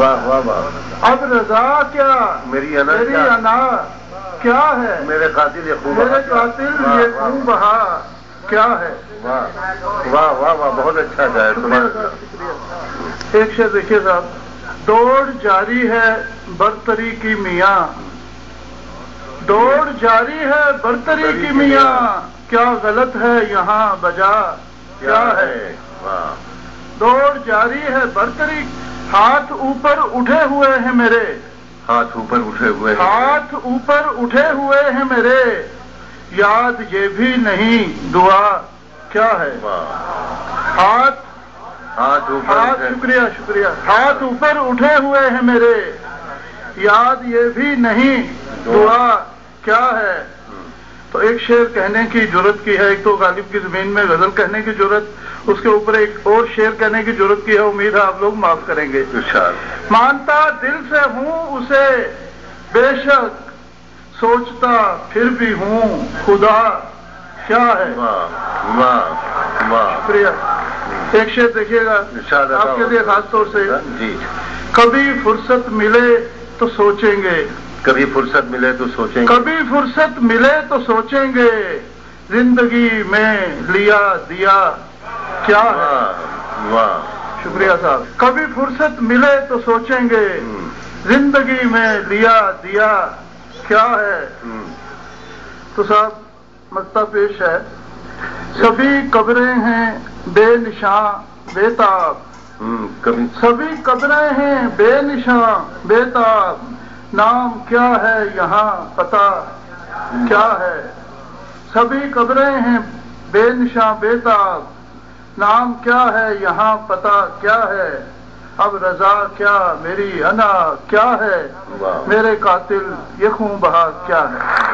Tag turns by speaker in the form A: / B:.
A: واہ واہ واہ.
B: اب رضا کیا
A: میری
B: میری انا کیا ہے،
A: میرے قاتل یہ خون
B: میرے قاتل یہ خون بہا کیا ہے.
A: واہ واہ واہ واہ، بہت اچھا شاعر.
B: ایک شعر دیکھیے صاحب. دوڑ جاری ہے برتری کی میاں، دوڑ جاری ہے برتری کی میاں، کیا غلط ہے یہاں بجا کیا ہے. دوڑ جاری ہے برتری، ہاتھ اوپر اٹھے ہوئے ہیں میرے،
A: ہاتھ اوپر اٹھے ہوئے ہیں،
B: ہاتھ اوپر اٹھے ہوئے ہیں میرے، یاد یہ بھی نہیں دعا کیا ہے. ہاتھ شکریہ شکریہ. ہاتھ اوپر اٹھے ہوئے ہیں میرے، یاد یہ بھی نہیں دعا کیا ہے. تو ایک شعر کہنے کی جرت کی ہے، ایک تو غالب کی زمین میں غزل کہنے کی جرت، اس کے اوپر ایک اور شعر کہنے کی جرت کی ہے. امید ہے آپ لوگ معاف کریں گے. مانتا دل سے ہوں اسے بے شک، سوچتا پھر بھی ہوں خدا کیا ہے. شکریہ. ایک شعر دیکھیے گا آپ کے لیے خاص طور سے. کبھی فرصت ملے تو سوچیں گے،
A: کبھی فرصت ملے تو سوچیں گے،
B: کبھی فرصت ملے تو سوچیں گے، زندگی میں لیا دیا کیا ہے. شکریہ صاحب. کبھی فرصت ملے تو سوچیں گے، زندگی میں لیا دیا کیا ہے. تو صاحب مقطع پیش ہے. سبھی قبریں ہیں بے نشاں بے تاب، سبھی قبریں ہیں بے نشاں بے تاب، نام کیا ہے یہاں پتہ کیا ہے. سبھی قبریں ہیں بے نشاں بے تاب، نام کیا ہے یہاں پتہ کیا ہے. اب رضا کیا میری انا کیا ہے، میرے قاتل یہ خون بہا کیا ہے.